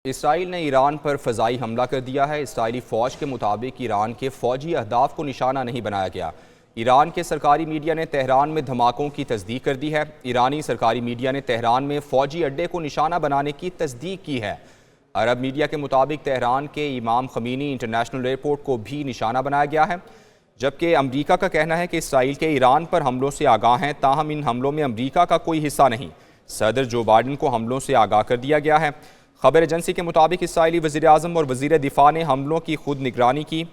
اسرائیل نے ایران پر فضائی حملہ کر دیا ہے۔ اسرائیلی فوج کے مطابق ایران کے فوجی اہداف کو نشانہ نہیں بنایا گیا۔ ایران کے سرکاری میڈیا نے تہران میں دھماکوں کی تصدیق کر دی ہے۔ ایرانی سرکاری میڈیا نے تہران میں فوجی اڈے کو نشانہ بنانے کی تصدیق کی ہے۔ عرب میڈیا کے مطابق تہران کے امام خمینی انٹرنیشنل ایئرپورٹ کو بھی نشانہ بنایا گیا ہے، جبکہ امریکہ کا کہنا ہے کہ اسرائیل کے ایران پر حملوں سے آگاہ ہیں، تاہم ان حملوں میں امریکہ کا کوئی حصہ نہیں۔ صدر جو بائیڈن کو حملوں سے آگاہ کر دیا گیا ہے۔ خبر ایجنسی کے مطابق اسرائیلی وزیراعظم اور وزیر دفاع نے حملوں کی خود نگرانی کی۔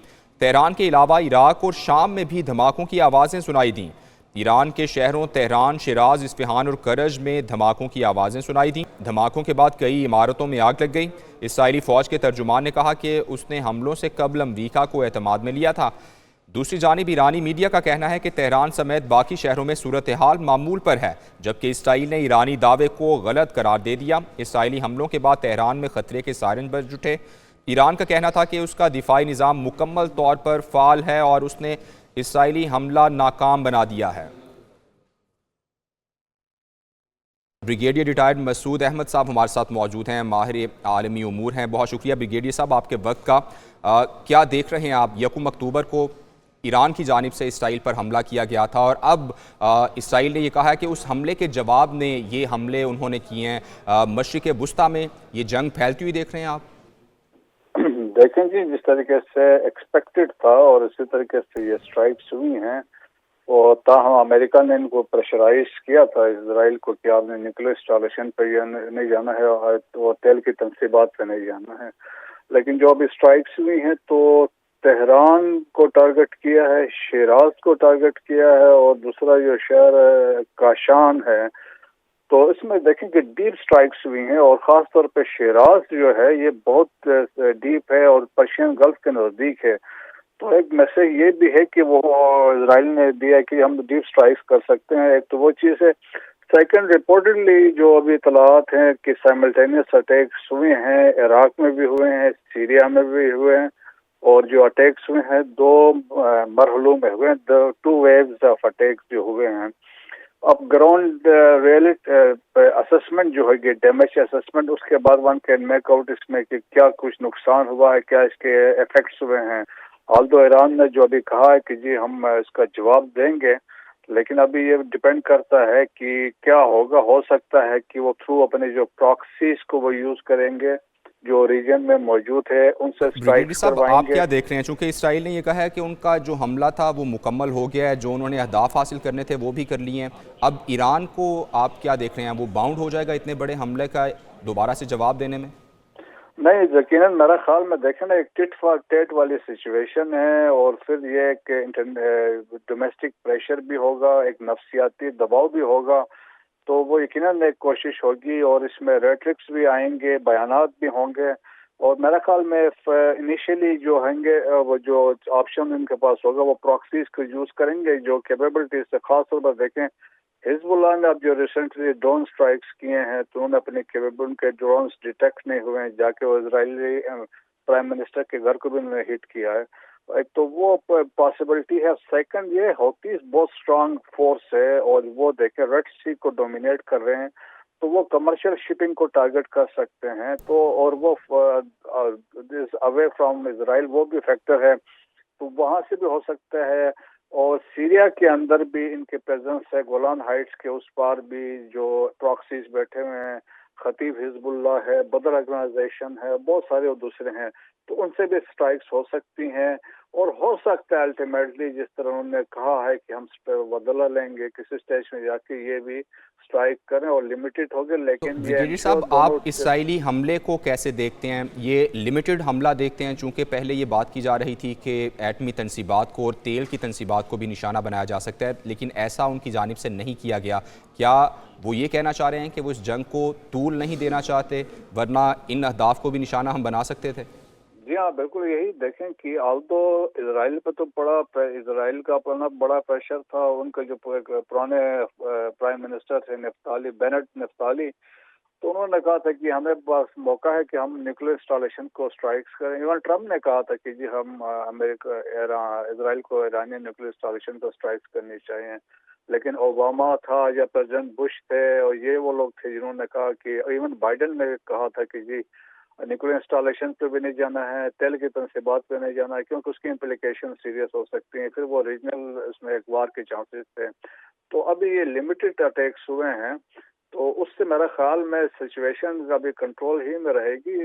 تہران کے علاوہ عراق اور شام میں بھی دھماکوں کی آوازیں سنائی دیں۔ ایران کے شہروں تہران، شیراز، اصفہان اور کرج میں دھماکوں کی آوازیں سنائی دیں۔ دھماکوں کے بعد کئی عمارتوں میں آگ لگ گئی۔ اسرائیلی فوج کے ترجمان نے کہا کہ اس نے حملوں سے قبل امریکہ کو اعتماد میں لیا تھا۔ دوسری جانب ایرانی میڈیا کا کہنا ہے کہ تہران سمیت باقی شہروں میں صورتحال معمول پر ہے، جبکہ اسرائیل نے ایرانی دعوے کو غلط قرار دے دیا۔ اسرائیلی حملوں کے بعد تہران میں خطرے کے سائرن بج اٹھے۔ ایران کا کہنا تھا کہ اس کا دفاعی نظام مکمل طور پر فعال ہے اور اس نے اسرائیلی حملہ ناکام بنا دیا ہے۔ بریگیڈیئر ریٹائرڈ مسعود احمد صاحب ہمارے ساتھ موجود ہیں، ماہر عالمی امور ہیں۔ بہت شکریہ بریگیڈیئر صاحب آپ کے وقت کا۔ کیا دیکھ رہے ہیں آپ؟ 1 اکتوبر کو ایران کی جانب سے اسرائیل پر حملہ کیا گیا تھا اور اب اسرائیل نے یہ کہا ہے کہ اس حملے کے جواب میں یہ حملے انہوں نے کیے ہیں۔ مشرق وسطیٰ میں یہ جنگ پھیلتی ہوئی دیکھ رہے ہیں آپ؟ دیکھیں جی، جس طریقے سے ایکسپیکٹڈ تھا اور اسی طریقے سے یہ اسٹرائکس ہوئی ہیں، اور تاہم امریکہ نے ان کو پریشرائز کیا تھا اسرائیل کو کہ آپ نے نیوکلیر انسٹالیشن پہ نہیں جانا ہے اور تیل کی تنصیبات پہ نہیں جانا ہے، لیکن جو اب اسٹرائکس ہوئی ہیں تو تہران کو ٹارگٹ کیا ہے، شیراز کو ٹارگٹ کیا ہے، اور دوسرا جو شہر کاشان ہے، تو اس میں دیکھیں کہ ڈیپ سٹرائکس ہوئی ہیں، اور خاص طور پہ شیراز جو ہے یہ بہت ڈیپ ہے اور پرشین گلف کے نزدیک ہے۔ تو ایک میسج یہ بھی ہے کہ وہ اسرائیل نے دیا کہ ہم ڈیپ سٹرائکس کر سکتے ہیں، ایک تو وہ چیز ہے۔ سیکنڈ، رپورٹڈلی جو ابھی اطلاعات ہیں کہ سائملٹینیس اٹیکس ہوئے ہیں، عراق میں بھی ہوئے ہیں، سیریا میں بھی ہوئے ہیں، اور جو اٹیکس ہوئے ہیں 2 مرحلوں میں ہوئے ہیں، 2 ویوز آف اٹیکس جو ہوئے ہیں۔ اب گراؤنڈ اسسمنٹ جو ہے یہ ڈیمیج اسسمنٹ، اس کے بعد ون کین میک آؤٹ اس میں کہ کیا کچھ نقصان ہوا ہے، کیا اس کے ایفیکٹس ہوئے ہیں۔ آلدو ایران نے جو ابھی کہا ہے کہ جی ہم اس کا جواب دیں گے، لیکن ابھی یہ ڈیپینڈ کرتا ہے کہ کیا ہوگا۔ ہو سکتا ہے کہ وہ تھرو اپنے جو پراکسیز کو وہ یوز کریں گے جو ریجن میں موجود ہے، ان سے بریگیڈیئر اسٹرائکس صاحب کروائیں آپ گے۔ کیا دیکھ رہے ہیں؟ چونکہ اسرائیل نے یہ کہا ہے کہ ان کا جو حملہ تھا وہ مکمل ہو گیا ہے، جو انہوں نے اہداف حاصل کرنے تھے وہ بھی کر لیے ہیں۔ اب ایران کو آپ کیا دیکھ رہے ہیں؟ وہ باؤنڈ ہو جائے گا اتنے بڑے حملے کا دوبارہ سے جواب دینے میں؟ نہیں، یقیناً میرا خیال میں دیکھیں نا، ایک ٹٹ فار ٹیٹ والی سچویشن ہے، اور پھر یہ کہ ڈومیسٹک پریشر بھی ہوگا، ایک نفسیاتی دباؤ بھی ہوگا، تو وہ یقیناً ایک کوشش ہوگی، اور اس میں ریٹرکس بھی آئیں گے، بیانات بھی ہوں گے، اور میرا خیال میں انیشیلی جو ہوں گے وہ جو آپشن ان کے پاس ہوگا وہ پراکسیز کو یوز کریں گے، جو کیپیبلٹیز سے خاص طور پر دیکھیں حزب اللہ نے اب جو ریسنٹلی ڈرون سٹرائکس کیے ہیں تو انہوں نے اپنے کیپیبل کے ڈرونز ڈیٹیکٹ نہیں ہوئے ہیں، جا کے وہ اسرائیلی پرائم منسٹر کے گھر کو بھی انہوں نے ہٹ کیا ہے۔ ایک تو وہ پاسبلٹی ہے، سیکنڈ یہ ہوتی بہت اسٹرانگ فورس ہے، اور وہ دیکھیں ریڈ سی کو ڈومینیٹ کر رہے ہیں، تو وہ کمرشل شپنگ کو ٹارگٹ کر سکتے ہیں، تو اور وہ اوے فرام اسرائیل وہ بھی فیکٹر ہے، تو وہاں سے بھی ہو سکتا ہے۔ اور سیریا کے اندر بھی ان کے پریزنس ہے، گولان ہائٹس کے اس پار بھی جو پراکسیز بیٹھے ہوئے ہیں، خطیب حزب اللہ ہے، بدر آرگنائزیشن ہے، بہت سارے اور دوسرے ہیں، تو ان سے بھی سٹرائکس ہو سکتی ہیں، اور ہو سکتا ہے الٹیمیٹلی جس طرح انہوں نے کہا ہے کہ ہم بدلہ لیں گے، کسی سٹیج میں جا کے یہ بھی سٹرائک کریں، اور لمیٹڈ ہوگے، تو لیکن یہ بریگیڈیئر صاحب آپ اسرائیلی حملے کو کیسے دیکھتے ہیں؟ یہ لمیٹڈ حملہ دیکھتے ہیں؟ چونکہ پہلے یہ بات کی جا رہی تھی کہ ایٹمی تنصیبات کو اور تیل کی تنصیبات کو بھی نشانہ بنایا جا سکتا ہے، لیکن ایسا ان کی جانب سے نہیں کیا گیا۔ کیا وہ یہ کہنا چاہ رہے ہیں کہ وہ اس جنگ کو طول نہیں دینا چاہتے، ورنہ ان اہداف کو بھی نشانہ ہم بنا سکتے تھے؟ جی ہاں، بالکل یہی دیکھیں کہ آلدو اسرائیل پہ تو اسرائیل کا اپنا بڑا پریشر تھا، ان کے جو پرانے پرائم منسٹر تھے بینٹ نفتالی، تو انہوں نے کہا تھا کہ ہمیں بس موقع ہے کہ ہم نیوکلیر انسٹالیشن کو سٹرائکس کریں۔ ایون ٹرمپ نے کہا تھا کہ جی ہم اسرائیل کو ایرانی نیوکلیر انسٹالیشن کو سٹرائکس کرنی چاہیے، لیکن اوباما تھا یا پریزیڈنٹ بش تھے، اور یہ وہ لوگ تھے جنہوں نے کہا کہ ایون بائیڈن نے کہا تھا کہ جی نیوکلیر انسٹالیشن پہ بھی نہیں جانا ہے، تیل کی تنصیبات پہ نہیں جانا ہے، کیونکہ اس کی امپلیکیشن سیریس ہو سکتی ہیں، پھر وہ ریجنل اس میں ایک وار کے چانسز تھے. تو ابھی یہ لمیٹڈ اٹیکس ہوئے ہیں، تو اس سے میرا خیال میں سچویشن ابھی کنٹرول ہی میں رہے گی.